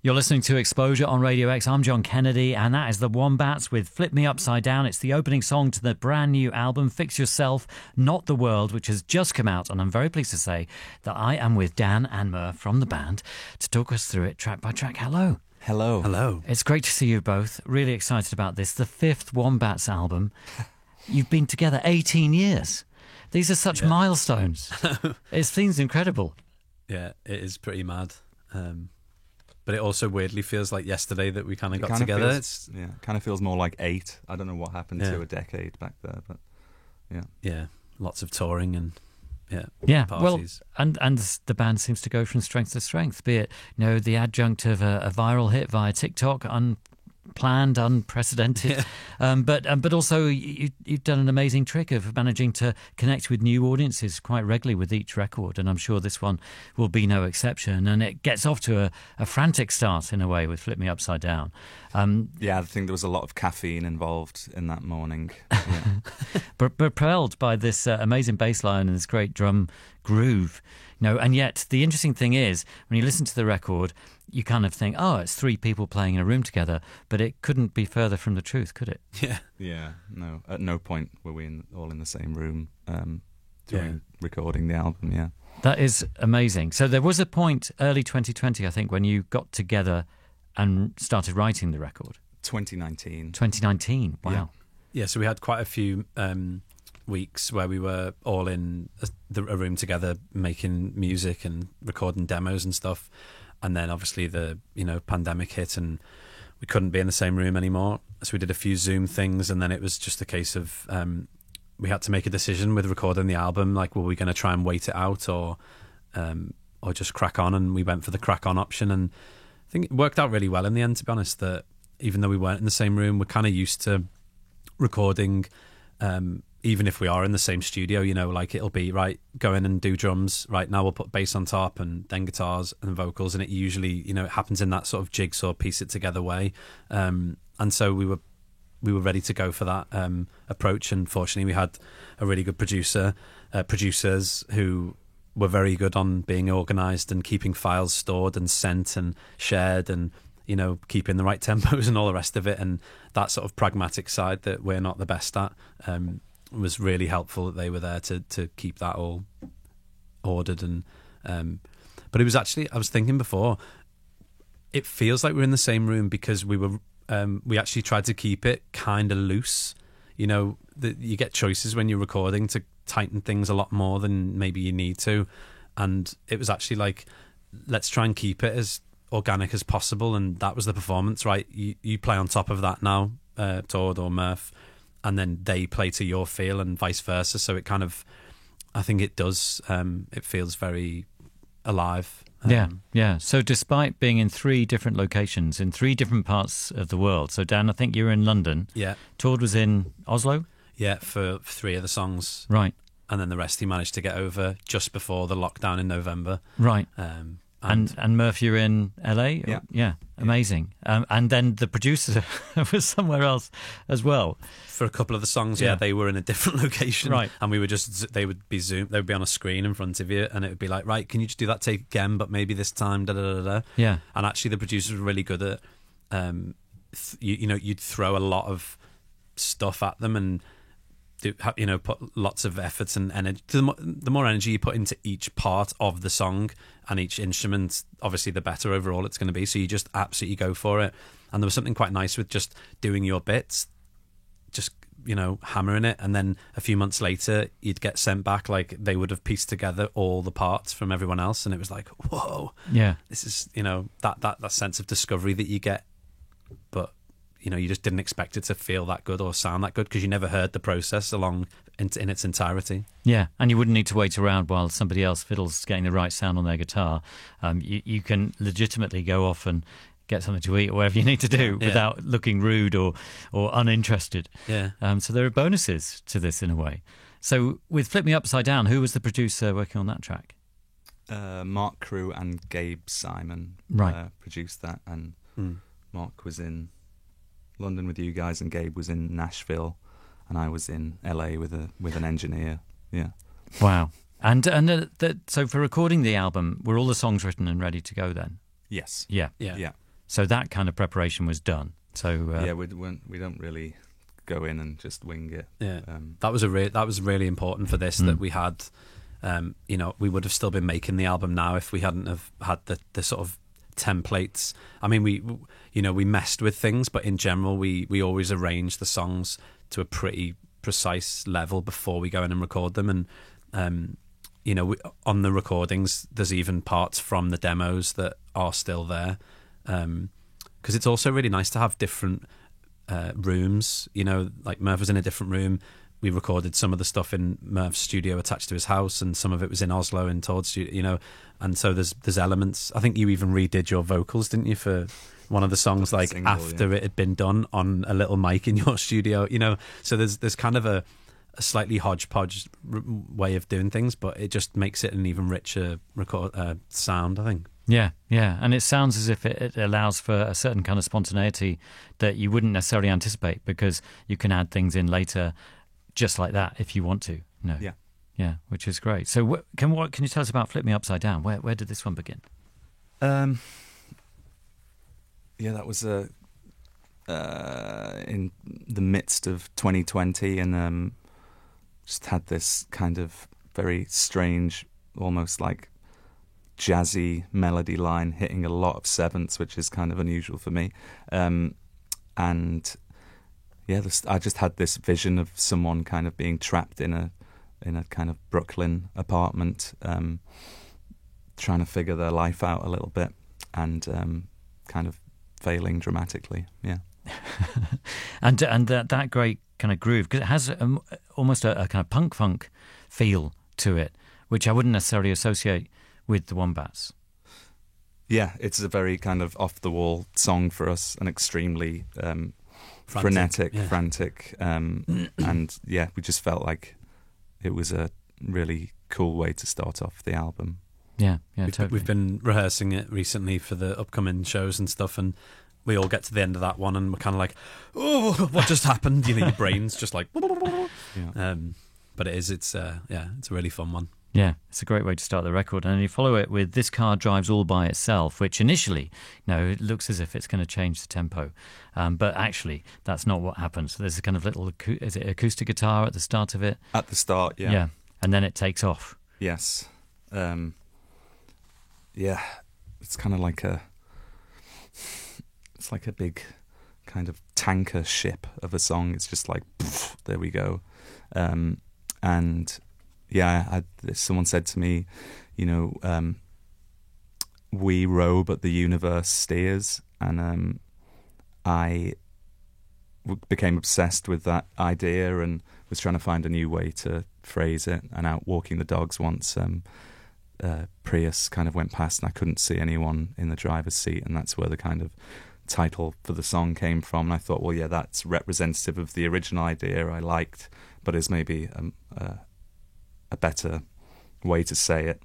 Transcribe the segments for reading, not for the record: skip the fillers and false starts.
You're listening to Exposure on Radio X. I'm John Kennedy, and that is the Wombats with Flip Me Upside Down. It's the opening song to the brand new album, Fix Yourself, Not the World, which has just come out. And I'm very pleased to say that I am with Dan and Murph from the band to talk us through it track by track. Hello. Hello. Hello. It's great to see you both. Really excited about this. The fifth Wombats album. You've been together 18 years. These are such milestones. It seems incredible. Yeah, it is pretty mad. But it also weirdly feels like yesterday that we kind of got together. It kind of feels more like 8. I don't know what happened to a decade back there, but yeah. Yeah, lots of touring and Well, parties. and the band seems to go from strength to strength, be it the adjunct of a viral hit via TikTok, unplanned, unprecedented, but also you've done an amazing trick of managing to connect with new audiences quite regularly with each record, and I'm sure this one will be no exception. And it gets off to a frantic start in a way with Flip Me Upside Down. I think there was a lot of caffeine involved in that morning. Yeah. But propelled by this amazing bass line and this great drum groove, and yet the interesting thing is when you listen to the record, you kind of think, oh, it's 3 people playing in a room together, but it couldn't be further from the truth, could it? Yeah. No, at no point were we all in the same room during recording the album. Yeah, that is amazing. So there was a point early 2020, I think, when you got together and started writing the record. 2019. Wow. Yeah, so we had quite a few weeks where we were all in a room together making music and recording demos and stuff. And then obviously the pandemic hit and we couldn't be in the same room anymore. So we did a few Zoom things, and then it was just a case of we had to make a decision with recording the album. Like, were we going to try and wait it out or just crack on? And we went for the crack on option. And I think it worked out really well in the end, to be honest, that even though we weren't in the same room, we're kind of used to recording even if we are in the same studio, like it'll be, right, go in and do drums, right, now we'll put bass on top and then guitars and vocals, and it usually, it happens in that sort of jigsaw piece it together way. And so we were ready to go for that approach, and fortunately we had a really good producers who were very good on being organised and keeping files stored and sent and shared and, keeping the right tempos and all the rest of it, and that sort of pragmatic side that we're not the best at was really helpful that they were there to keep that all ordered. And but it was actually, I was thinking before, it feels like we're in the same room because we actually tried to keep it kind of loose. You get choices when you're recording to tighten things a lot more than maybe you need to, and it was actually like, let's try and keep it as organic as possible. And that was the performance, right? You play on top of that now, Tord or Murph, and then they play to your feel and vice versa. So it kind of, I think it does, it feels very alive. Yeah. So despite being in 3 different locations in 3 different parts of the world, so Dan, I think you were in London. Yeah. Tord was in Oslo? Yeah, for 3 of the songs. Right. And then the rest he managed to get over just before the lockdown in November. Right. And Murph, you're in LA? Yeah. Amazing. And then the producer was somewhere else as well. For a couple of the songs, they were in a different location. Right. And they would be on a screen in front of you, and it would be like, right, can you just do that take again, but maybe this time, da-da-da-da. Yeah. And actually the producers were really good at, you'd throw a lot of stuff at them and put lots of efforts and energy. The more energy you put into each part of the song and each instrument, obviously the better overall it's going to be. So you just absolutely go for it. And there was something quite nice with just doing your bits, just hammering it, and then a few months later you'd get sent back like they would have pieced together all the parts from everyone else, and it was like, whoa, this is that sense of discovery that you get, but you just didn't expect it to feel that good or sound that good because you never heard the process along in its entirety. Yeah, and you wouldn't need to wait around while somebody else fiddles getting the right sound on their guitar. You can legitimately go off and get something to eat or whatever you need to do without looking rude or uninterested. Yeah. So there are bonuses to this in a way. So with Flip Me Upside Down, who was the producer working on that track? Mark Crew and Gabe Simon produced that, and Mark was in London with you guys, and Gabe was in Nashville, and I was in LA with an engineer. Yeah. Wow. And so for recording the album, were all the songs written and ready to go then? Yes. Yeah. Yeah. So that kind of preparation was done. So we don't really go in and just wing it. Yeah, that was really important for this, that we had. We would have still been making the album now if we hadn't have had the sort of templates. I mean, we messed with things, but in general, we always arrange the songs to a pretty precise level before we go in and record them. And on the recordings, there's even parts from the demos that are still there, because it's also really nice to have different rooms. Like Merv was in a different room. We recorded some of the stuff in Merv's studio attached to his house, and some of it was in Oslo in Todd's studio. And so there's elements. I think you even redid your vocals, didn't you, for one of the songs, like single, after it had been done on a little mic in your studio. So there's kind of a slightly hodgepodge way of doing things, but it just makes it an even richer sound, I think. Yeah, and it sounds as if it allows for a certain kind of spontaneity that you wouldn't necessarily anticipate, because you can add things in later just like that if you want to. No. Yeah, which is great. So what can you tell us about Flip Me Upside Down? Where did this one begin? That was in the midst of 2020, and just had this kind of very strange, almost like jazzy melody line hitting a lot of sevenths, which is kind of unusual for me. I just had this vision of someone kind of being trapped in a kind of Brooklyn apartment, trying to figure their life out a little bit, and kind of failing dramatically. Yeah. and that great kind of groove, because it has almost a kind of punk funk feel to it, which I wouldn't necessarily associate with the Wombats. Yeah, it's a very kind of off the wall song for us, and extremely frenetic, frantic, and we just felt like it was a really cool way to start off the album. Yeah, totally. We've been rehearsing it recently for the upcoming shows and stuff, and we all get to the end of that one and we're kind of like, oh, what just happened? Your brain's just like, yeah. But it's a really fun one. Yeah, it's a great way to start the record. And you follow it with This Car Drives All By Itself, which initially, it looks as if it's going to change the tempo. But actually, that's not what happens. So there's a kind of little, is it acoustic guitar at the start of it? At the start, yeah. Yeah, and then it takes off. Yes. It's kind of like it's like a big kind of tanker ship of a song. It's just like, poof, there we go. Someone said to me, we row but the universe steers, and I became obsessed with that idea and was trying to find a new way to phrase it. And out walking the dogs once, Prius kind of went past and I couldn't see anyone in the driver's seat, and that's where the kind of title for the song came from. And I thought, well, yeah, that's representative of the original idea I liked, but is maybe a better way to say it.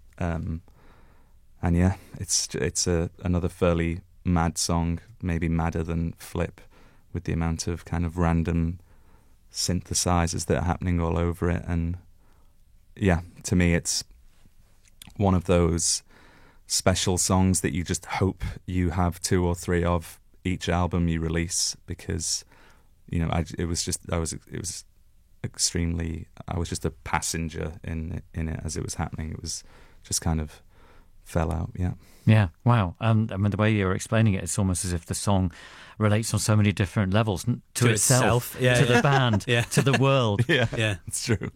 It's another fairly mad song, maybe madder than Flip, with the amount of kind of random synthesizers that are happening all over it. And yeah, to me, it's one of those special songs that you just hope you have 2 or 3 of each album you release, because I was just a passenger in it as it was happening. It was just kind of fell out. Yeah. Wow. I mean, the way you're explaining it, it's almost as if the song relates on so many different levels to itself. To the band, to the world. Yeah, it's true.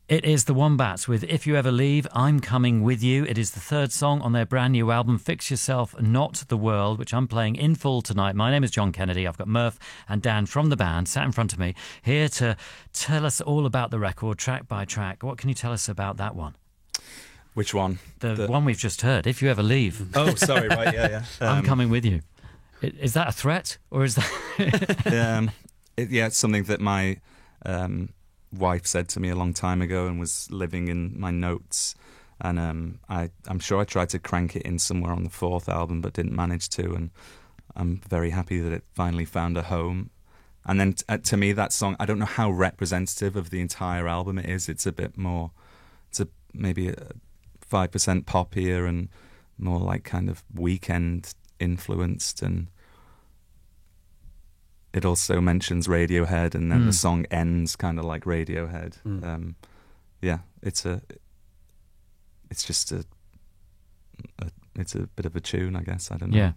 It is the Wombats with If You Ever Leave, I'm Coming With You. It is the 3rd song on their brand new album, Fix Yourself, Not the World, which I'm playing in full tonight. My name is John Kennedy. I've got Murph and Dan from the band sat in front of me, here to tell us all about the record, track by track. What can you tell us about that one? Which one? The one we've just heard, If You Ever Leave. Oh, sorry, right, yeah. I'm Coming With You. Is that a threat, or is that... It's something that my... wife said to me a long time ago and was living in my notes, and I'm sure I tried to crank it in somewhere on the 4th album but didn't manage to, and I'm very happy that it finally found a home. And then to me, that song, I don't know how representative of the entire album it is. It's a bit more, maybe 5% poppier and more like kind of Weekend influenced, and it also mentions Radiohead, and then the song ends kind of like Radiohead. Yeah, it's just it's a bit of a tune, I guess. I don't know.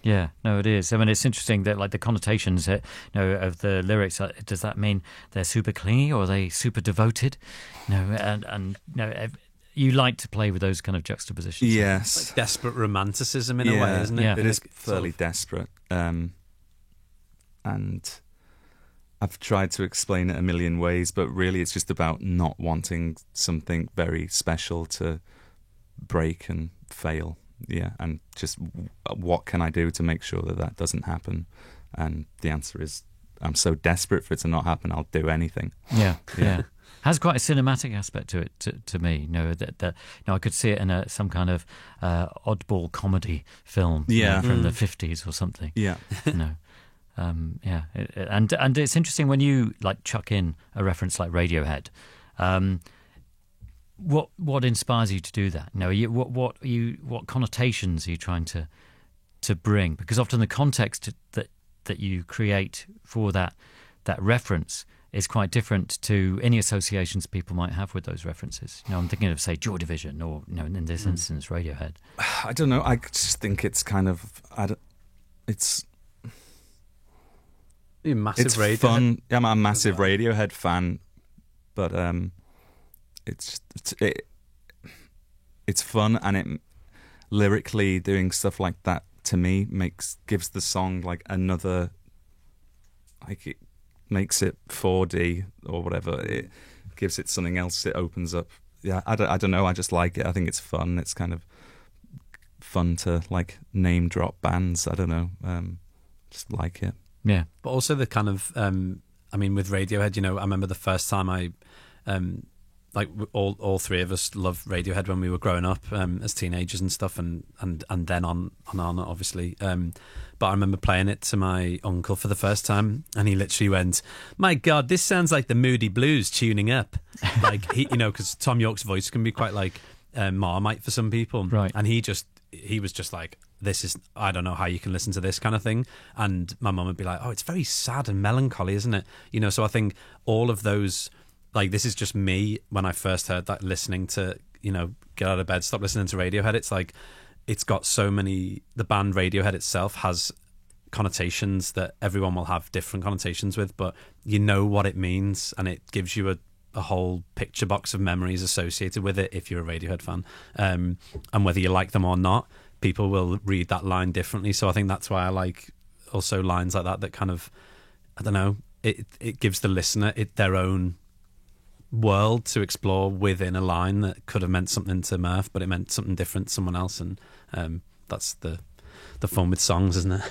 Yeah, no, it is. I mean, it's interesting that like the connotations, of the lyrics. Does that mean they're super clingy or are they super devoted? And you like to play with those kind of juxtapositions. Yes, like desperate romanticism in a way, isn't it? Yeah, it is fairly desperate. And I've tried to explain it a million ways, but really it's just about not wanting something very special to break and fail. Yeah, and just what can I do to make sure that doesn't happen? And the answer is, I'm so desperate for it to not happen, I'll do anything. Yeah. Has quite a cinematic aspect to it to me. I could see it in some kind of oddball comedy film, from the 50s or something. Yeah, and it's interesting when you like chuck in a reference like Radiohead. What inspires you to do that? What connotations are you trying to bring? Because often the context that you create for that reference is quite different to any associations people might have with those references. I'm thinking of, say, Joy Division, or in this instance, Radiohead. I don't know. I just think it's kind of it's a massive Radiohead fun. Yeah, I'm a massive Radiohead fan, but it's fun, and it lyrically doing stuff like that to me gives the song like another, like it makes it 4D or whatever. It gives it something else. It opens up. Yeah, I don't know. I just like it. I think it's fun. It's kind of fun to like name drop bands. I don't know. Just like it. Yeah, but also the kind of with Radiohead. I remember the first time I like all three of us loved Radiohead when we were growing up as teenagers and stuff, and then on obviously. But I remember playing it to my uncle for the first time, and he literally went, "My God, this sounds like the Moody Blues tuning up." Like because Tom York's voice can be quite like Marmite for some people, right? And he was just like, "This is, I don't know how you can listen to this kind of thing." And my mum would be like, "Oh, it's very sad and melancholy, isn't it?" So I think all of those. Like, this is just me when I first heard that, listening to, get out of bed, stop listening to Radiohead. It's like, it's got so many, the band Radiohead itself has connotations that everyone will have different connotations with, but you know what it means, and it gives you a whole picture box of memories associated with it if you're a Radiohead fan. And whether you like them or not, people will read that line differently. So I think that's why I like also lines like that kind of, I don't know, it gives the listener their own world to explore within a line that could have meant something to Murph, but it meant something different to someone else, and that's the fun with songs, isn't it?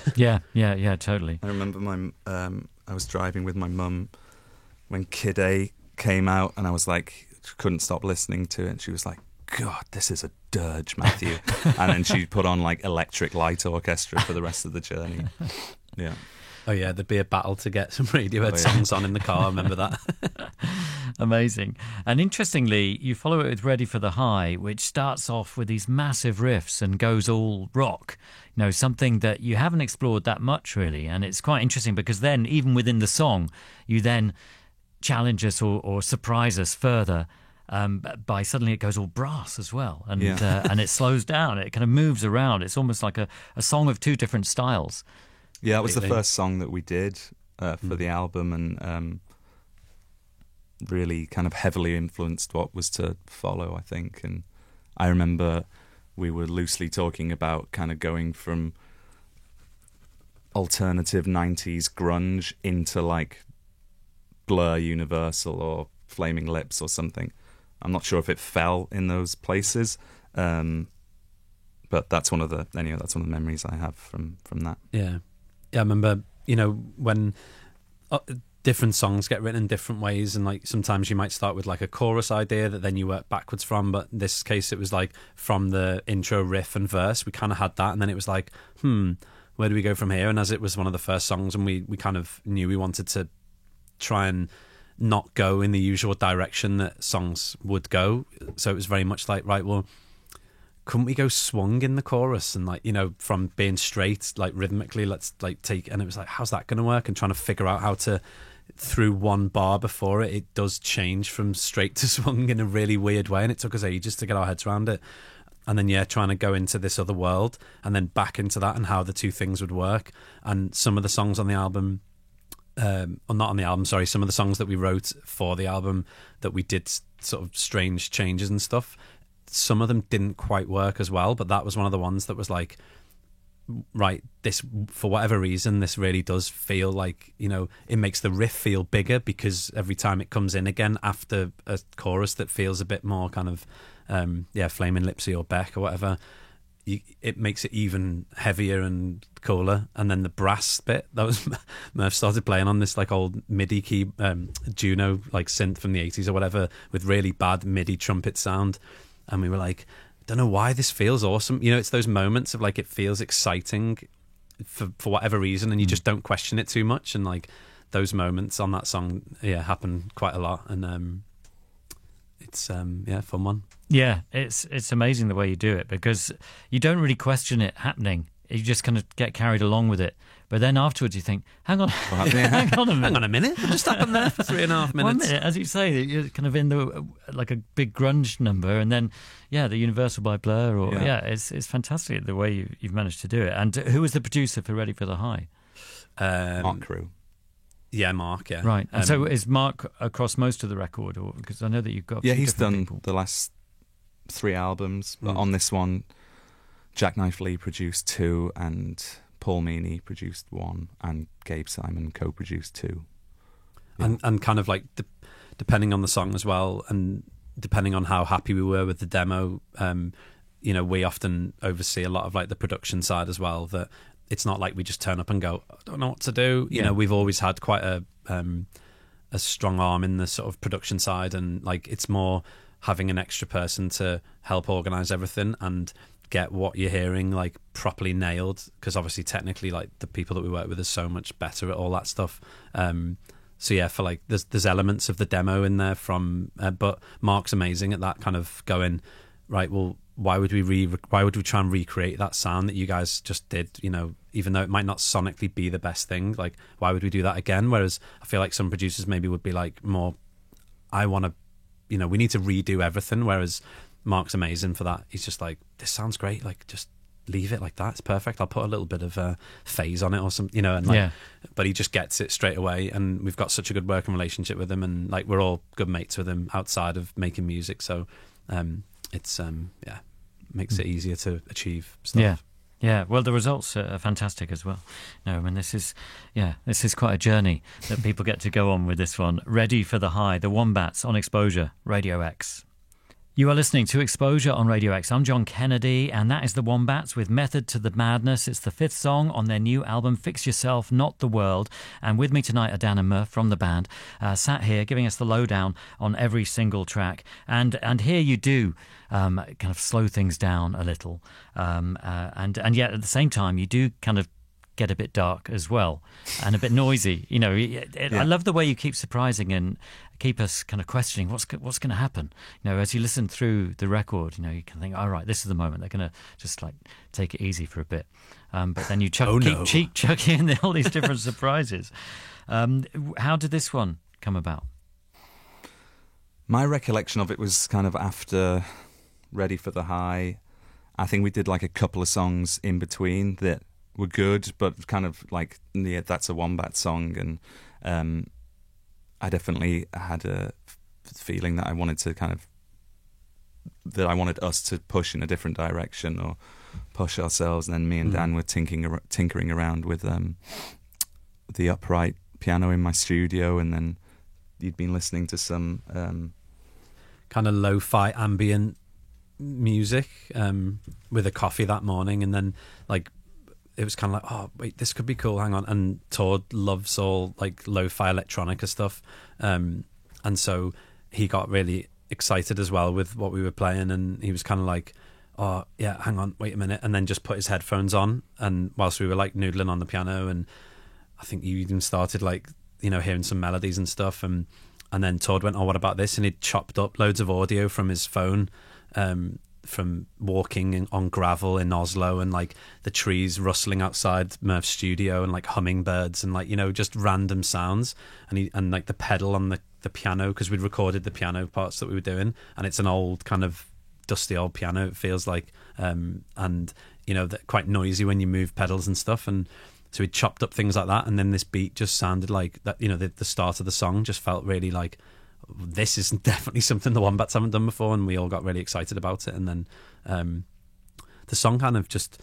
Yeah, totally. I remember I was driving with my mum when Kid A came out, and I was like, couldn't stop listening to it, and she was like, "God, this is a dirge, Matthew." And then she put on like Electric Light Orchestra for the rest of the journey. Yeah. Oh yeah, there'd be a battle to get some Radiohead songs on in the car. I remember that. Amazing. And interestingly, you follow it with Ready for the High, which starts off with these massive riffs and goes all rock. Something that you haven't explored that much really. And it's quite interesting because then even within the song, you then challenge us or surprise us further by suddenly it goes all brass as well. And and it slows down. It kind of moves around. It's almost like a song of two different styles. Yeah, it was the first song that we did for the album, and really kind of heavily influenced what was to follow, I think. And I remember we were loosely talking about kind of going from alternative 90s grunge into like Blur, Universal, or Flaming Lips or something. I'm not sure if it fell in those places, but that's one of the memories I have from that. Yeah, I remember when different songs get written in different ways, and like sometimes you might start with like a chorus idea that then you work backwards from, but in this case it was like from the intro riff and verse we kind of had that, and then it was like where do we go from here? And as it was one of the first songs, and we kind of knew we wanted to try and not go in the usual direction that songs would go, so it was very much like, right, well, couldn't we go swung in the chorus and like, you know, from being straight, like rhythmically, let's like take, and it was like, how's that going to work? And trying to figure out how to, through one bar before it does change from straight to swung in a really weird way, and it took us ages to get our heads around it. And then trying to go into this other world and then back into that and how the two things would work. And some of the songs on the album, or not on the album, sorry, some of the songs that we wrote for the album that we did sort of strange changes and stuff, some of them didn't quite work as well, but that was one of the ones that was like, right, this, for whatever reason, this really does feel like, you know, it makes the riff feel bigger because every time it comes in again after a chorus that feels a bit more kind of Flaming Lipsy or Beck or whatever, it makes it even heavier and cooler. And then the brass bit, that was Murph started playing on this like old MIDI key, Juno like synth from the 80s or whatever, with really bad MIDI trumpet sound, and we were like, don't know why this feels awesome. You know, it's those moments of like, it feels exciting for whatever reason, and you just don't question it too much. And like those moments on that song happen quite a lot, and it's fun one. Yeah, it's amazing the way you do it, because you don't really question it happening. You just kind of get carried along with it. But then afterwards you think, hang on a minute. What just happened there for 3.5 minutes? 1 minute, as you say, you're kind of in the like a big grunge number, and then the Universal by Blur, or it's fantastic the way you've managed to do it. And who was the producer for Ready for the High? Mark Crew. Yeah, Mark. Yeah, right. And so is Mark across most of the record, or because I know that you've got he's done people. The last 3 albums, but on this one, Jackknife Lee produced 2, and Paul Meany produced 1, and Gabe Simon co-produced 2. Yeah. And kind of like depending on the song as well, and depending on how happy we were with the demo, you know, we often oversee a lot of like the production side as well. That it's not like we just turn up and go, I don't know what to do. You know, we've always had quite a strong arm in the sort of production side, and like it's more having an extra person to help organise everything and get what you're hearing like properly nailed, because obviously technically like the people that we work with are so much better at all that stuff. So for like there's elements of the demo in there from but Mark's amazing at that kind of going, right, well, why would we try and recreate that sound that you guys just did, you know, even though it might not sonically be the best thing, like why would we do that again? Whereas I feel like some producers maybe would be like more, I want to, you know, we need to redo everything, whereas Mark's amazing for that. He's just like, this sounds great, like just leave it like that, it's perfect, I'll put a little bit of phase on it or something, you know, and like, but he just gets it straight away, and we've got such a good working relationship with him, and like we're all good mates with him outside of making music, so it's makes it easier to achieve stuff. Yeah, well, the results are fantastic as well. No, I mean, this is quite a journey that people get to go on with this one. Ready for the High, the Wombats on Exposure, Radio X. You are listening to Exposure on Radio X. I'm John Kennedy, and that is the Wombats with Method to the Madness. It's the 5th song on their new album, Fix Yourself, Not the World. And with me tonight are Dan and Murph from the band, sat here giving us the lowdown on every single track. And here you do kind of slow things down a little. And yet at the same time, you do kind of get a bit dark as well, and a bit noisy. You know, I love the way you keep surprising and keep us kind of questioning what's going to happen. You know, as you listen through the record, you know, you can think, all right, this is the moment. They're going to just like take it easy for a bit, but then you keep chucking in all these different surprises. How did this one come about? My recollection of it was kind of after Ready for the High. I think we did like a couple of songs in between that were good, but kind of like, that's a Wombat song, and I definitely had a feeling that I wanted us to push in a different direction or push ourselves. And then me and Dan were tinkering around with the upright piano in my studio, and then you'd been listening to some kind of lo-fi ambient music with a coffee that morning, and then like it was kind of like, oh wait, this could be cool, hang on. And Todd loves all like lo-fi electronica stuff, and so he got really excited as well with what we were playing, and he was kind of like, oh yeah, hang on, wait a minute, and then just put his headphones on, and whilst we were like noodling on the piano, and I think you even started like, you know, hearing some melodies and stuff, and then Todd went, oh, what about this? And he'd chopped up loads of audio from his phone, from walking on gravel in Oslo, and like the trees rustling outside Murph's studio, and like hummingbirds, and like, you know, just random sounds, and like the pedal on the piano, because we'd recorded the piano parts that we were doing, and it's an old kind of dusty old piano, it feels like, and you know, quite noisy when you move pedals and stuff, and so we chopped up things like that, and then this beat just sounded like that, you know, the start of the song just felt really like, this is definitely something the Wombats haven't done before, and we all got really excited about it. And then the song kind of just,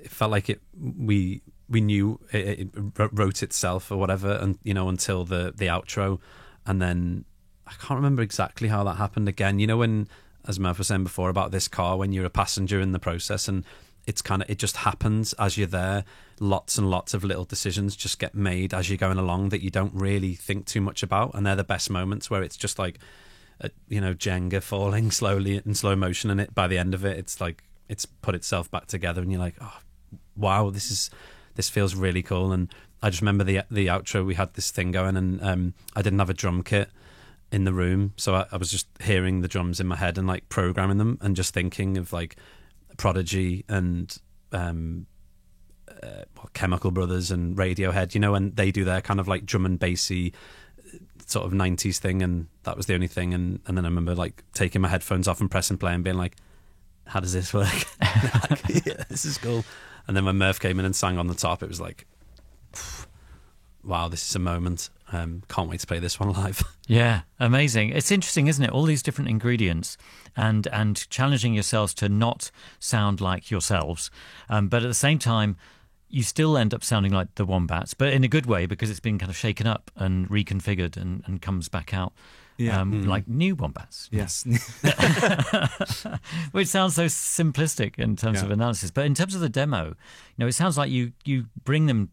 it felt like we knew it wrote itself or whatever, and you know, until the outro. And then I can't remember exactly how that happened again, you know, when, as Murph was saying before about this car, when you're a passenger in the process, and it's kind of, it just happens as you're there. Lots and lots of little decisions just get made as you're going along that you don't really think too much about, and they're the best moments, where it's just like, you know, Jenga falling slowly in slow motion, and by the end of it, it's like it's put itself back together, and you're like, oh wow, this feels really cool. And I just remember the outro, we had this thing going, and I didn't have a drum kit in the room, so I was just hearing the drums in my head and like programming them, and just thinking of like Prodigy and Chemical Brothers and Radiohead, you know, and they do their kind of like drum and bassy sort of 90s thing, and that was the only thing. And then I remember like taking my headphones off and pressing play and being like, how does this work? Like, yeah, this is cool. And then when Murph came in and sang on the top, it was like, wow, this is a moment. Can't wait to play this one live. Yeah, amazing. It's interesting, isn't it? All these different ingredients, and challenging yourselves to not sound like yourselves, but at the same time, you still end up sounding like the Wombats, but in a good way, because it's been kind of shaken up and reconfigured and comes back out. Yeah. Like new Wombats. Yes. Which sounds so simplistic in terms of analysis. But in terms of the demo, you know, it sounds like you bring them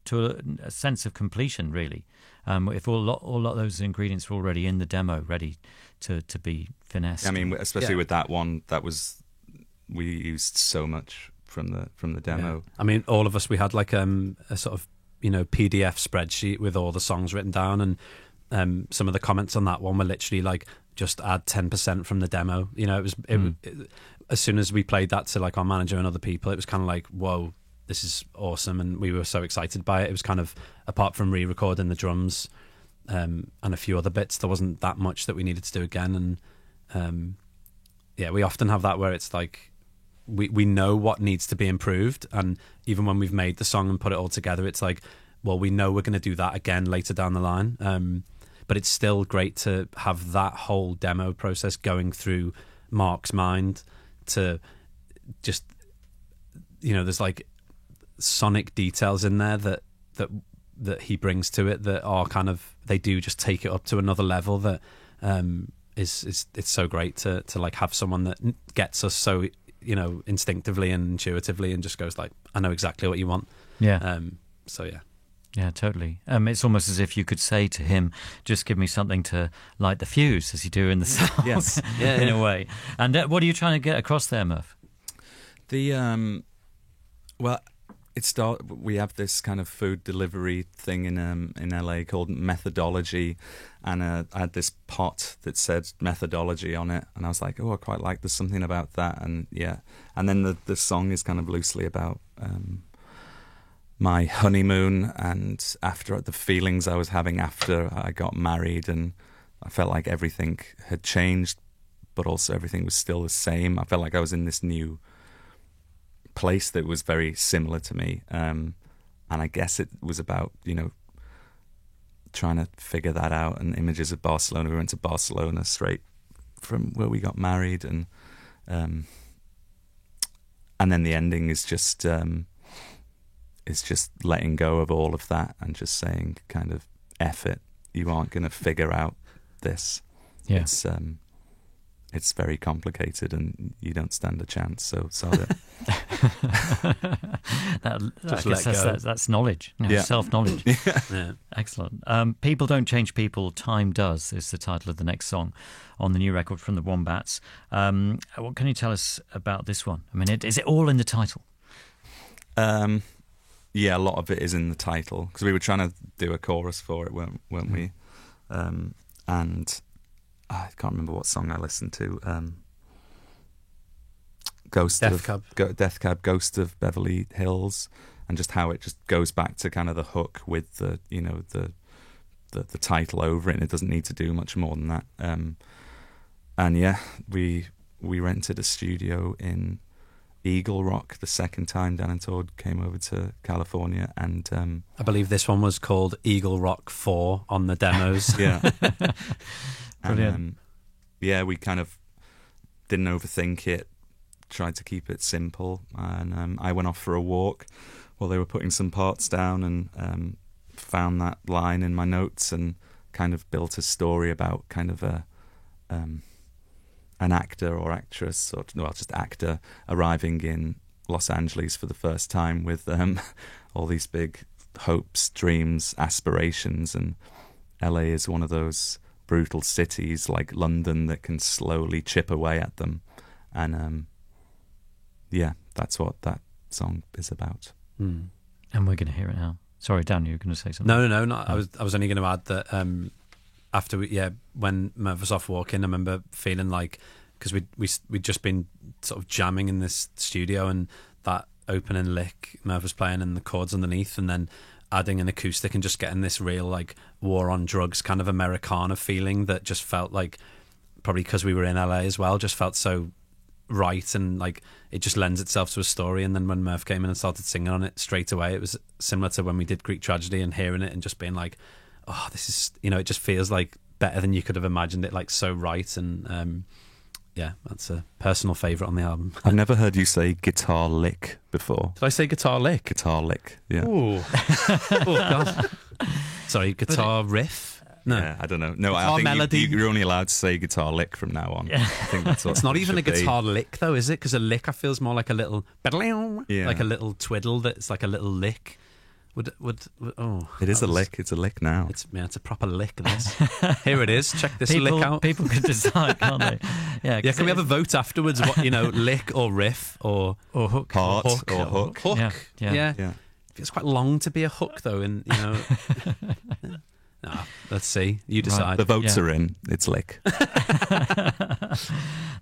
to a sense of completion, really. If all lot of those ingredients were already in the demo, ready to be finessed. I mean, especially with that one, we used so much from the demo. Yeah. I mean, all of us, we had like a sort of, you know, PDF spreadsheet with all the songs written down, and some of the comments on that one were literally like, just add 10% from the demo. You know, it as soon as we played that to like our manager and other people, it was kind of like, whoa, this is awesome, and we were so excited by it. It was kind of, apart from re-recording the drums and a few other bits, there wasn't that much that we needed to do again. And we often have that where it's like, we know what needs to be improved, and even when we've made the song and put it all together, it's like, well, we know we're going to do that again later down the line. But it's still great to have that whole demo process going through Mark's mind, to just, you know, there's like sonic details in there that he brings to it that are kind of, they do just take it up to another level that is it's so great to like have someone that gets us so, you know, instinctively and intuitively, and just goes like, I know exactly what you want. So yeah, totally. It's almost as if you could say to him, just give me something to light the fuse, as you do in the song. Yes. In a way. And what are you trying to get across there, Murph? We have this kind of food delivery thing in LA called Methodology, and I had this pot that said Methodology on it, and I was like, oh, I quite like, there's something about that. And then the song is kind of loosely about my honeymoon, and after the feelings I was having after I got married, and I felt like everything had changed, but also everything was still the same. I felt like I was in this new place that was very similar to me, and I guess it was about, you know, trying to figure that out, and images of Barcelona. We went to Barcelona straight from where we got married, and then the ending is just letting go of all of that and just saying, kind of, F it, you aren't going to figure out this. It's very complicated, and you don't stand a chance, so solve it. That's knowledge, self-knowledge. Excellent. People Don't Change People, Time Does is the title of the next song on the new record from the Wombats. What can you tell us about this one? I mean, is it all in the title? Yeah, a lot of it is in the title, because we were trying to do a chorus for it, weren't we? And I can't remember what song I listened to. Death Cab, Ghost of Beverly Hills, and just how it just goes back to kind of the hook with the the title over it, and it doesn't need to do much more than that. And yeah, we rented a studio in Eagle Rock the second time Dan and Todd came over to California, and I believe this one was called Eagle Rock 4 on the demos. Yeah. Brilliant. And yeah, we kind of didn't overthink it, tried to keep it simple, and I went off for a walk while they were putting some parts down, and found that line in my notes and kind of built a story about kind of an actor or actress, or just actor, arriving in Los Angeles for the first time with all these big hopes, dreams, aspirations, and LA is one of those brutal cities like London that can slowly chip away at them, and yeah, that's what that song is about. And we're going to hear it now. Sorry, Dan, you were going to say something. No. I was only going to add that after when Merv was off walking, I remember feeling like, because we'd just been sort of jamming in this studio, and that opening lick Merv was playing and the chords underneath, and then adding an acoustic and just getting this real like war on drugs kind of Americana feeling that just felt like, probably because we were in LA as well, just felt so right, and like it just lends itself to a story. And then when Merv came in and started singing on it straight away, it was similar to when we did Greek Tragedy, and hearing it and just being like, oh, this is, it just feels like better than you could have imagined it, like so right. And yeah, that's a personal favourite on the album. I've never heard you say guitar lick before. Did I say guitar lick? Guitar lick, yeah. Ooh. Oh God. Sorry, guitar riff? No, yeah, I don't know. No, guitar I think melody. you're only allowed to say guitar lick from now on. Yeah. I think that's what it's not even a guitar be. lick though, is it? Because a lick, I feels more like a little, like a little twiddle that's like a little lick. Would it is a lick. It's a lick now. It's a proper lick. This here it is. Check this lick out. People can decide, can't they? Yeah. Can we have a vote afterwards? What lick or riff or hook, part or hook? Hook. Yeah. It's quite long to be a hook though, and No, let's see. You decide. Right. The votes are in. It's lick.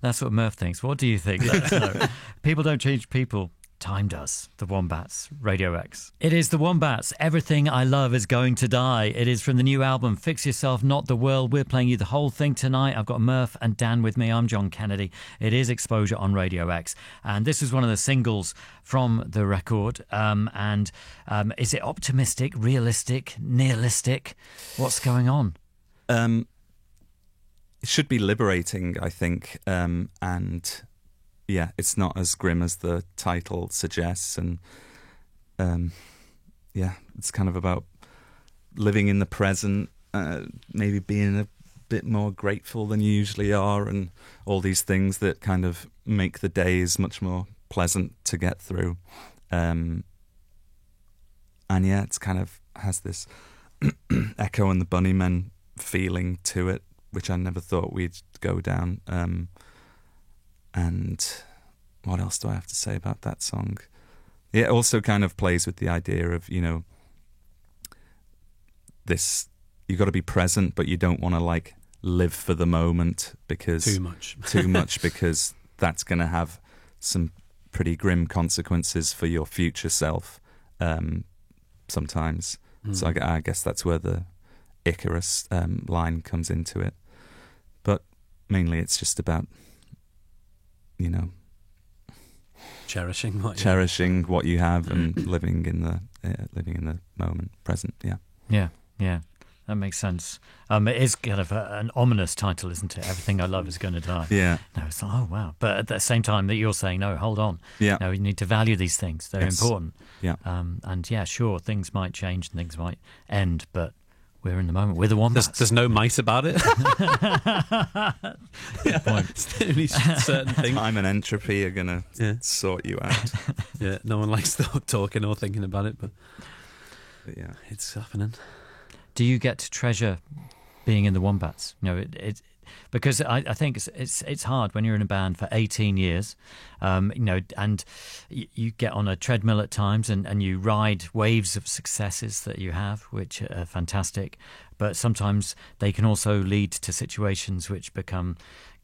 That's what Murph thinks. What do you think? Let us know. People don't change people. Time does. The Wombats, Radio X. It is the Wombats. Everything I Love Is Going to Die. It is from the new album, Fix Yourself, Not the World. We're playing you the whole thing tonight. I've got Murph and Dan with me. I'm John Kennedy. It is Exposure on Radio X. And this is one of the singles from the record. Is it optimistic, realistic, nihilistic? What's going on? It should be liberating, I think. Yeah, it's not as grim as the title suggests, and it's kind of about living in the present, maybe being a bit more grateful than you usually are, and all these things that kind of make the days much more pleasant to get through. And yeah, it's kind of has this Echo and the Bunnymen feeling to it, which I never thought we'd go down. And what else do I have to say about that song? It also kind of plays with the idea of, this, you got to be present, but you don't want to like live for the moment because too much because that's going to have some pretty grim consequences for your future self sometimes. So I guess that's where the Icarus line comes into it. But mainly it's just about cherishing what you have and living in the moment, present. Yeah. That makes sense. It is kind of an ominous title, isn't it? Everything I Love Is Going to Die. Yeah. No, it's like, oh wow. But at the same time that you're saying, no, hold on. Yeah. No, you need to value these things. They're important. Yeah. And yeah, sure, things might change and things might end, but we're in the moment. We're the Wombats. There's no might about it. It's the only certain thing. Time and entropy are going to sort you out. Yeah, no one likes talking or thinking about it, but yeah, it's happening. Do you get to treasure being in the Wombats? because I think it's hard when you're in a band for 18 years, and you get on a treadmill at times and you ride waves of successes that you have, which are fantastic, but sometimes they can also lead to situations which become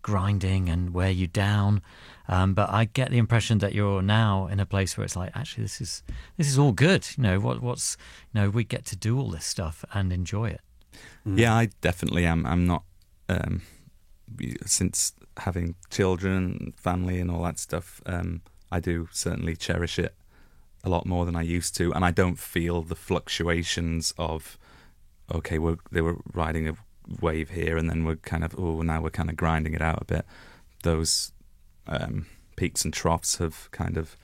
grinding and wear you down. But I get the impression that you're now in a place where it's like, actually, this is all good. We get to do all this stuff and enjoy it. Yeah, I definitely am. I'm not, since having children, family and all that stuff, I do certainly cherish it a lot more than I used to. And I don't feel the fluctuations of, okay, they were riding a wave here and then we're kind of, now we're kind of grinding it out a bit. Those peaks and troughs have kind of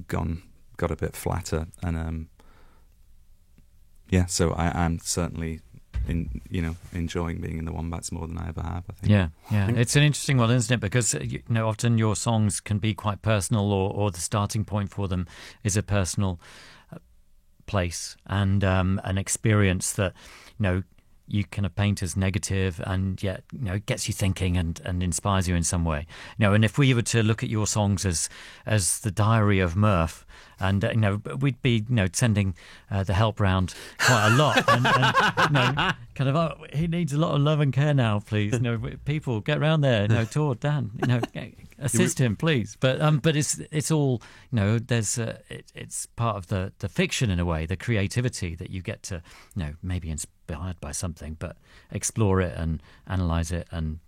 got a bit flatter. And so I'm certainly enjoying being in the Wombats more than I ever have, I think. Yeah. It's an interesting one, isn't it? Because often your songs can be quite personal, or the starting point for them is a personal place and an experience that you kind of paint as negative, and yet it gets you thinking and inspires you in some way. And if we were to look at your songs as the diary of Murph, and we'd be sending the help round quite a lot, and kind of he needs a lot of love and care now, please. People get round there. Tor, Dan, assist him, please. But it's all there's it's part of the fiction in a way, the creativity that you get to maybe inspired by something, but explore it and analyze it. And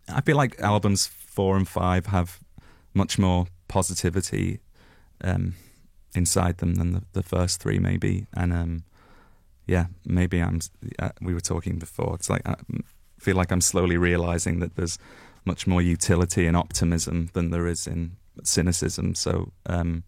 I feel like albums 4 and 5 have much more positivity inside them than the first 3 maybe. And maybe we were talking before, it's like I feel like I'm slowly realizing that there's much more utility and optimism than there is in cynicism. So I'm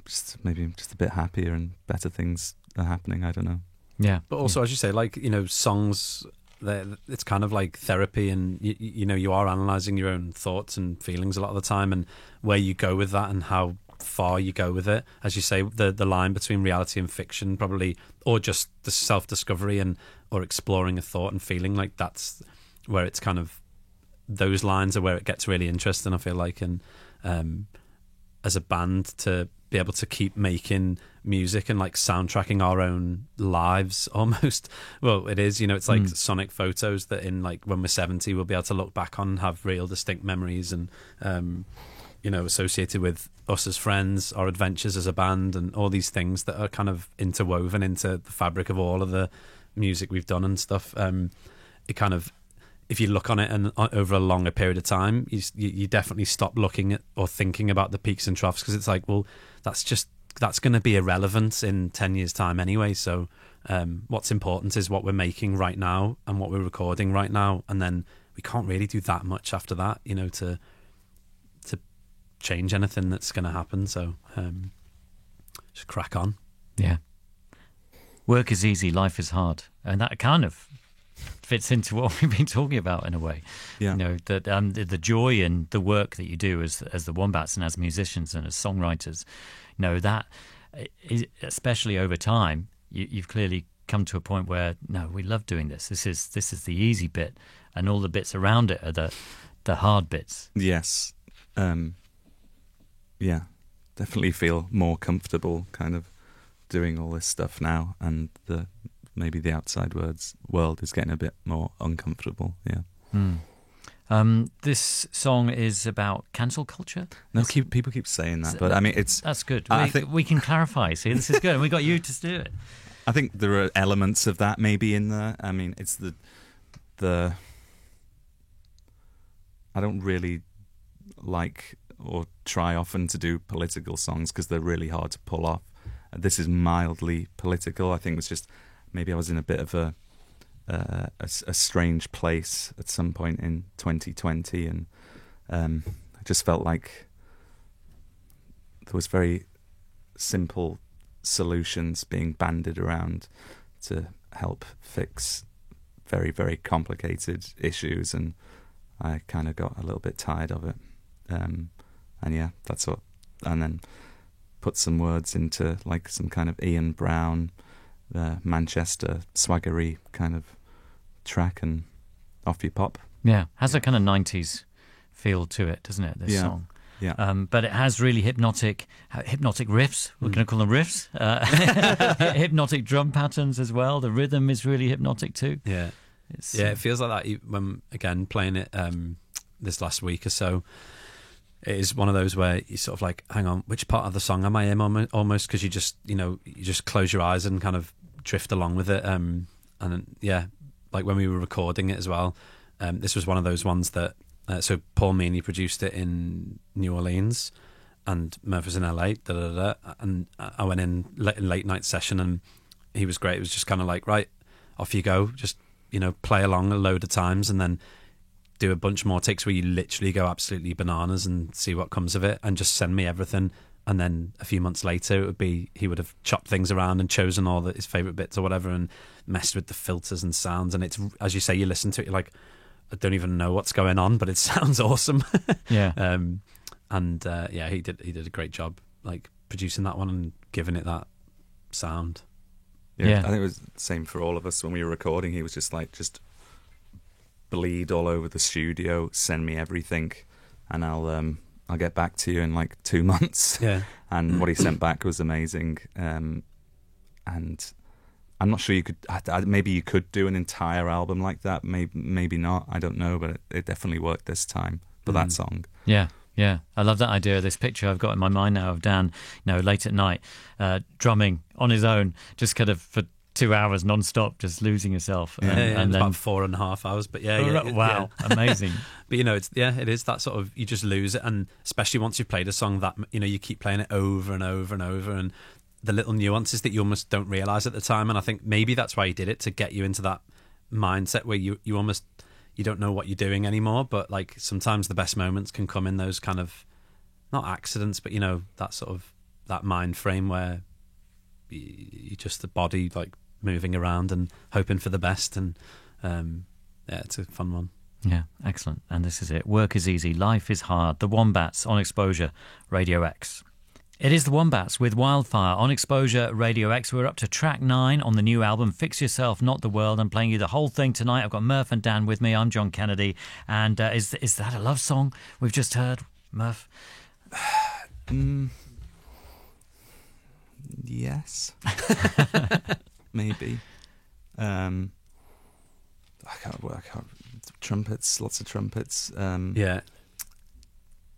just a bit happier and better things are happening. I don't know. Yeah, but also, as you say, like songs, it's kind of like therapy, and you are analysing your own thoughts and feelings a lot of the time, and where you go with that and how far you go with it. As you say, the line between reality and fiction, probably, or just the self-discovery or exploring a thought and feeling, like that's where it's kind of, those lines are where it gets really interesting, I feel like. And as a band, to be able to keep making music and like soundtracking our own lives almost, well, it is, it's like sonic photos that in like when we're 70 we'll be able to look back on and have real distinct memories, and associated with us as friends, our adventures as a band, and all these things that are kind of interwoven into the fabric of all of the music we've done and stuff. It kind of, if you look on it and over a longer period of time, you definitely stop looking at or thinking about the peaks and troughs, because it's like, well, that's going to be irrelevant in 10 years' time anyway. So what's important is what we're making right now and what we're recording right now, and then we can't really do that much after that, to change anything that's going to happen. So just crack on. Yeah. Work is easy, life is hard, and that kind of fits into what we've been talking about in a way. Yeah. That the joy in the work that you do as the Wombats and as musicians and as songwriters, that is, especially over time, you've clearly come to a point where we love doing this. This is the easy bit, and all the bits around it are the hard bits. Yes. Definitely feel more comfortable kind of doing all this stuff now, and maybe the outside world is getting a bit more uncomfortable. This song is about cancel culture. No, people keep saying that, but I mean, that's good. I think we can clarify. See, this is good, and we got you to do it. I think there are elements of that maybe in there. I mean, it's the I don't really like or try often to do political songs because they're really hard to pull off. This is mildly political. I think it was just maybe I was in a bit of a strange place at some point in 2020, and I just felt like there was very simple solutions being bandied around to help fix very, very complicated issues, and I kind of got a little bit tired of it. And then put some words into like some kind of Ian Brown, Manchester swaggery kind of track, and off your pop. Yeah, has a kind of 90s feel to it, doesn't it, this song? Yeah. But it has really hypnotic riffs. We're going to call them riffs. Hypnotic drum patterns as well. The rhythm is really hypnotic too. Yeah. It feels like that when, again, playing it this last week or so. It is one of those where you sort of like, hang on, which part of the song am I in almost? Because you just close your eyes and kind of drift along with it. And yeah, like when we were recording it as well, this was one of those ones that, so Paul Meany produced it in New Orleans and Murph was in LA, and I went in late night session and he was great. It was just kind of like, right, off you go, just, play along a load of times and then do a bunch more takes where you literally go absolutely bananas and see what comes of it, and just send me everything. And then a few months later, he would have chopped things around and chosen all his favourite bits or whatever and messed with the filters and sounds. And it's, as you say, you listen to it, you're like, I don't even know what's going on, but it sounds awesome. Yeah. He did a great job, like producing that one and giving it that sound. Yeah. I think it was the same for all of us when we were recording. He was just like, bleed all over the studio, send me everything, and I'll get back to you in like 2 months. Yeah. And what he sent back was amazing. And I'm not sure you could. Maybe you could do an entire album like that. Maybe not. I don't know, but it definitely worked this time for that song. Yeah. Yeah, I love that idea. This picture I've got in my mind now of Dan, late at night, drumming on his own, just kind of for 2 hours non-stop, just losing yourself. And then about 4.5 hours. But wow, amazing. But it is that sort of, you just lose it, and especially once you've played a song that you keep playing it over and over and over, and the little nuances that you almost don't realise at the time. And I think maybe that's why he did it, to get you into that mindset where you almost, you don't know what you're doing anymore. But like sometimes the best moments can come in those kind of, not accidents, but that sort of, that mind frame where you just, the body like moving around and hoping for the best. And it's a fun one. Yeah, excellent. And this is it. Work is easy, life is hard. The Wombats on Exposure Radio X. It is the Wombats with Wildfire on Exposure Radio X. We're up to track 9 on the new album, Fix Yourself, Not the World. I'm playing you the whole thing tonight. I've got Murph and Dan with me. I'm John Kennedy. And is that a love song we've just heard, Murph? Yes. Maybe. I can't. Trumpets, lots of trumpets. Yeah.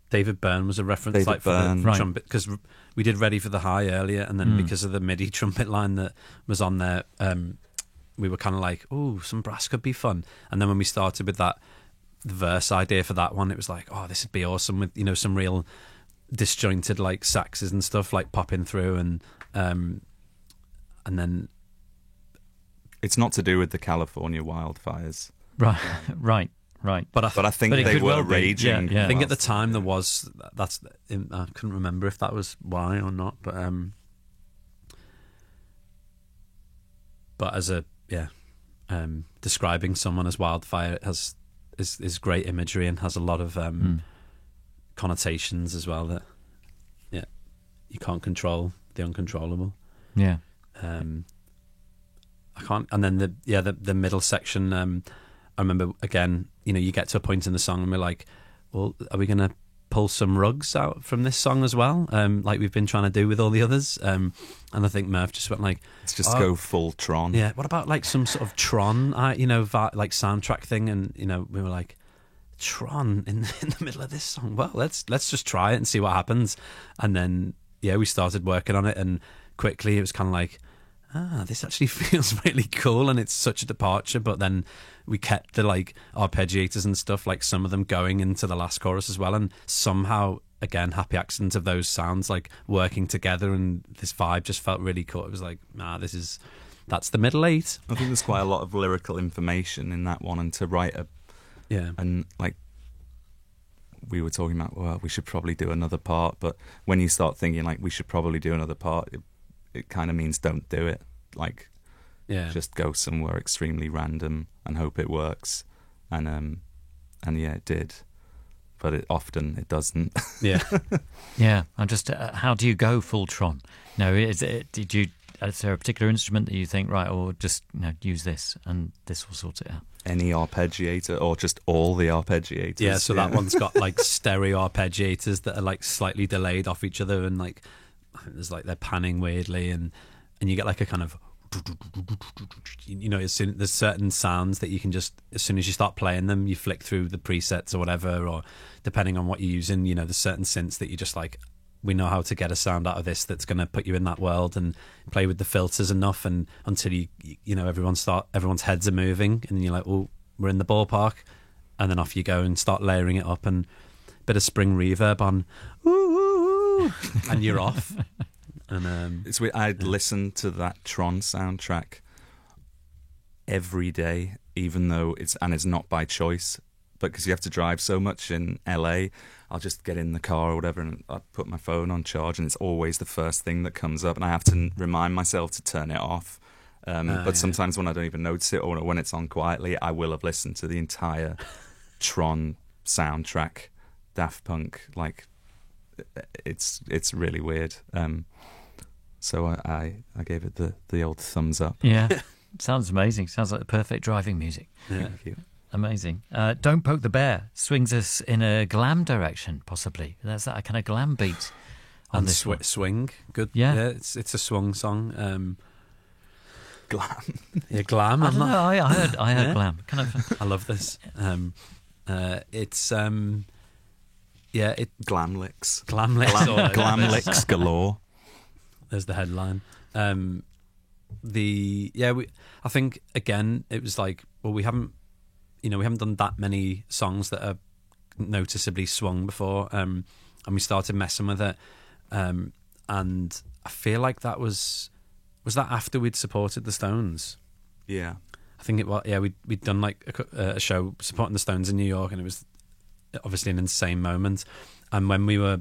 David Byrne was a reference, David for Byrne. the trumpet, because we did Ready for the High earlier, and then because of the MIDI trumpet line that was on there, we were kind of like, oh, some brass could be fun. And then when we started with the verse idea for that one, it was like, oh, this would be awesome with some real disjointed like saxes and stuff like popping through, and then it's not to do with the California wildfires, right. But I think they were raging. Yeah. I think at the time there was I couldn't remember if that was why or not, but as describing someone as wildfire is great imagery and has a lot of connotations as well, that you can't control the uncontrollable. Yeah. I can't. And then the middle section, I remember again, you get to a point in the song and we're like, well, are we going to pull some rugs out from this song as well, like we've been trying to do with all the others? And I think Murph just went like, let's just go full Tron. Yeah, what about like some sort of Tron, like soundtrack thing? And we were like, Tron in the middle of this song? Well, let's just try it and see what happens. And then we started working on it, and quickly it was kind of like, this actually feels really cool, and it's such a departure. But then we kept the like arpeggiators and stuff, like some of them going into the last chorus as well, and somehow again happy accident of those sounds like working together, and this vibe just felt really cool. It was like, that's the middle 8. I think there's quite a lot of lyrical information in that one, and to write and like we were talking about, well, we should probably do another part, but when you start thinking like we should probably do another part, it kind of means don't do it. Like, just go somewhere extremely random and hope it works. And it did, but it doesn't. Yeah. I'm just. How do you go full Tron? No, did you is there a particular instrument that you think, right, or just use this and this will sort it out? Any arpeggiator or just all the arpeggiators? Yeah, so that one's got like stereo arpeggiators that are like slightly delayed off each other, and like I think there's like they're panning weirdly, and you get like a kind of there's certain sounds that you can just, as soon as you start playing them, you flick through the presets or whatever, or depending on what you're using, there's certain synths that you just like, we know how to get a sound out of this that's going to put you in that world, and play with the filters enough, and until everyone's heads are moving, and you're like, oh, we're in the ballpark, and then off you go and start layering it up, and a bit of spring reverb on, ooh, and you're off. And it's weird. I'd listen to that Tron soundtrack every day, even though it's not by choice, but because you have to drive so much in LA, I'll just get in the car or whatever, and I put my phone on charge, and it's always the first thing that comes up, and I have to remind myself to turn it off. But sometimes when I don't even notice it, or when it's on quietly, I will have listened to the entire Tron soundtrack, Daft Punk. Like, it's really weird. So I gave it the old thumbs up. Yeah, sounds amazing. Sounds like the perfect driving music. Yeah. Thank you. Amazing. Don't Poke the Bear swings us in a glam direction, possibly. There's that kind of glam beat on And this one. swing, good. Yeah. It's a swung song. Glam. Yeah, glam. I don't know. I heard glam. Kind of. I love this. It's Glam licks. Glam licks. Glam licks galore. There's the headline. I think again it was like, well, we haven't done that many songs that are noticeably swung before, and we started messing with it, and I feel like that was that after we'd supported the Stones. Yeah, I think it was. Yeah, we'd done like a show supporting the Stones in New York, and it was obviously an insane moment. And when we were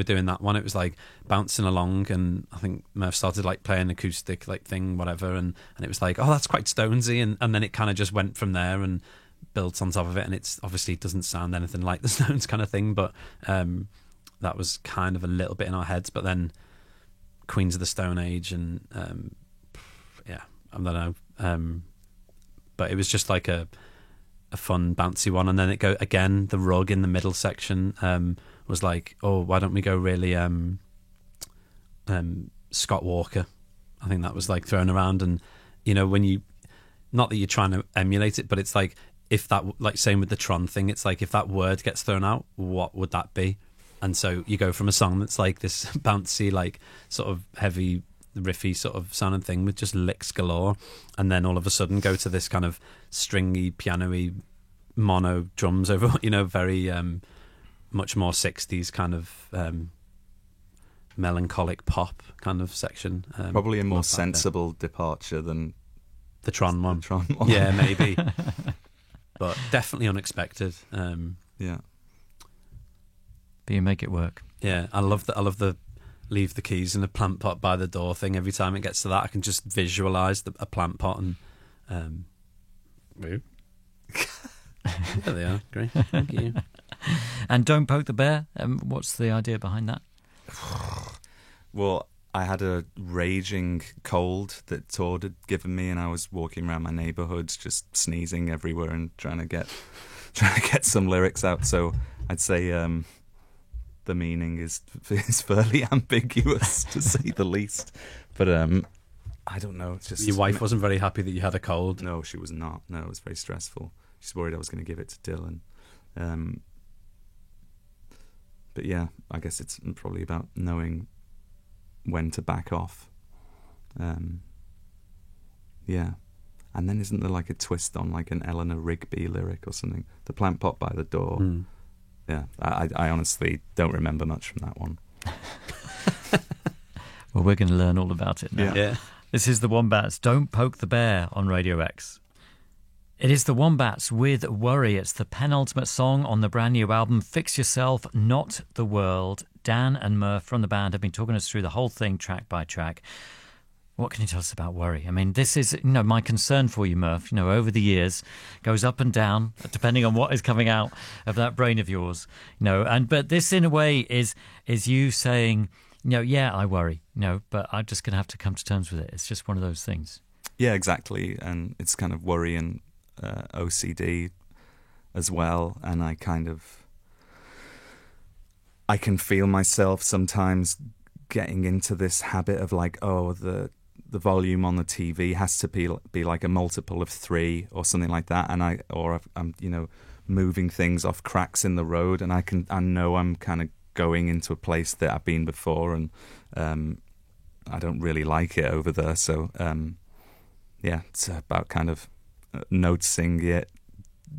doing that one, it was like bouncing along, and I think Murph started like playing acoustic like thing, whatever, and it was like, oh, that's quite Stonesy, and then it kind of just went from there and built on top of it, and it's obviously doesn't sound anything like the Stones kind of thing, but that was kind of a little bit in our heads. But then Queens of the Stone Age, and I don't know, but it was just like a fun bouncy one, and then it go again. The rug in the middle section was like, oh, why don't we go really Scott Walker? I think that was like thrown around, and when you, not that you're trying to emulate it, but it's like, if that, like same with the Tron thing, it's like if that word gets thrown out, what would that be? And so you go from a song that's like this bouncy, like sort of heavy riffy sort of sounding thing with just licks galore, and then all of a sudden go to this kind of stringy, piano-y, mono drums over, very much more 60s kind of melancholic pop kind of section. Probably a more sensible departure than the Tron one. Yeah, maybe. But definitely unexpected. Yeah. But you make it work. Yeah, I love the leave the keys in a plant pot by the door thing. Every time it gets to that, I can just visualise a plant pot, and there they are. Great, thank you. And Don't Poke the Bear, what's the idea behind that? Well, I had a raging cold that Todd had given me, and I was walking around my neighbourhood just sneezing everywhere and trying to get some lyrics out. So I'd say the meaning is fairly ambiguous, to say the least. But I don't know. It's just, your wife wasn't very happy that you had a cold. No, she was not. No, it was very stressful. She's worried I was going to give it to Dylan. But yeah, I guess it's probably about knowing when to back off. Yeah. And then isn't there like a twist on like an Eleanor Rigby lyric or something? The plant pot by the door. Mm. Yeah, I honestly don't remember much from that one. Well, we're going to learn all about it now. Yeah. This is the Wombats, Don't Poke the Bear on Radio X. It is the Wombats with Worry. It's the penultimate song on the brand new album, Fix Yourself, Not the World. Dan and Murph from the band have been talking us through the whole thing track by track. What can you tell us about Worry? I mean, this is, my concern for you, Murph, over the years, goes up and down, depending on what is coming out of that brain of yours, but this in a way is you saying, I worry, but I'm just going to have to come to terms with it. It's just one of those things. Yeah, exactly. And it's kind of worry and OCD as well. And I can feel myself sometimes getting into this habit of like, the volume on the TV has to be like a multiple of 3 or something like that, and I'm moving things off cracks in the road, and I know I'm kind of going into a place that I've been before, and I don't really like it over there. So it's about kind of noticing it,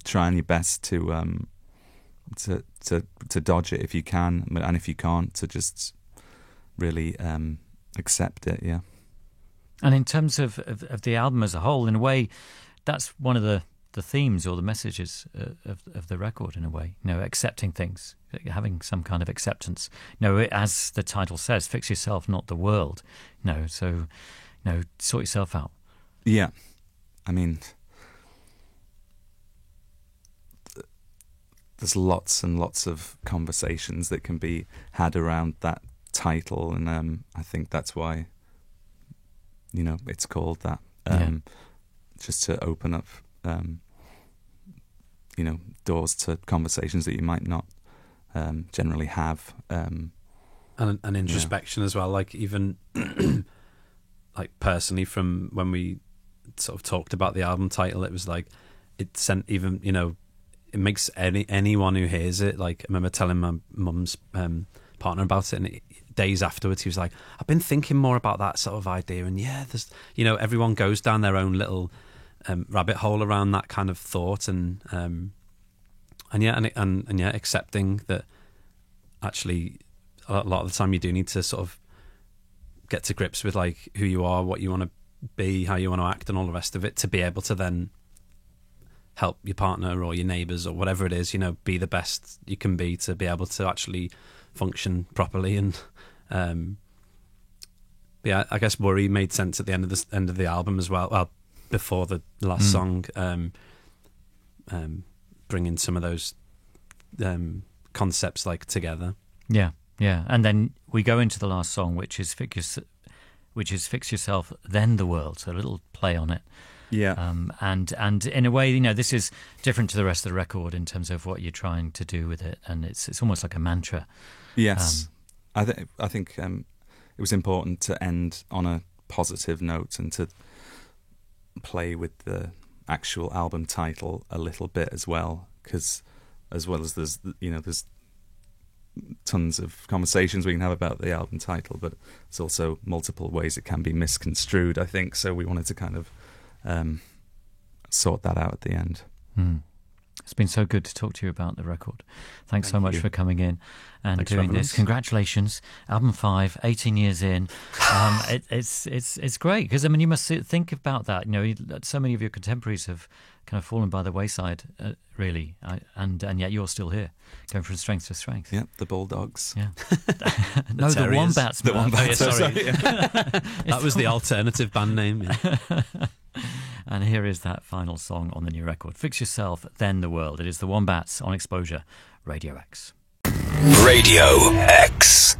trying your best to dodge it if you can, and if you can't, to just really accept it. Yeah. And in terms of the album as a whole, in a way, that's one of the themes or the messages of the record, in a way. Accepting things, having some kind of acceptance. As the title says, fix yourself, not the world. So sort yourself out. Yeah. I mean, there's lots and lots of conversations that can be had around that title, and I think that's why it's called that, just to open up doors to conversations that you might not generally have, and introspection as well, like even like personally, from when we sort of talked about the album title, it was like it sent even it makes anyone who hears it, like, I remember telling my mum's partner about it, and days afterwards he was like, I've been thinking more about that sort of idea, and there's everyone goes down their own little rabbit hole around that kind of thought, and accepting that actually a lot of the time you do need to sort of get to grips with like who you are, what you want to be, how you want to act, and all the rest of it, to be able to then help your partner or your neighbours or whatever it is, be the best you can be, to be able to actually function properly. And I guess worry made sense at the end of the album as well before the last song, bringing some of those concepts like together. And then we go into the last song, which is fix yourself, then the world. So a little play on it. And in a way, this is different to the rest of the record in terms of what you're trying to do with it, and it's almost like a mantra. Yes, I think it was important to end on a positive note and to play with the actual album title a little bit as well, because as well as there's tons of conversations we can have about the album title, but there's also multiple ways it can be misconstrued, I think. So we wanted to kind of sort that out at the end. It's been so good to talk to you about the record. Thanks so much for coming in and Thanks doing this. Congratulations, album 5, 18 years in. It's great, because you must think about that. So many of your contemporaries have kind of fallen by the wayside, really, and yet you're still here, going from strength to strength. Yeah, the Bulldogs. Yeah, no, the Wombats. The Wombats. Sorry, that was the alternative band name. Yeah. And here is that final song on the new record, Fix Yourself, Then the World. It is the Wombats on Exposure, Radio X. Radio X.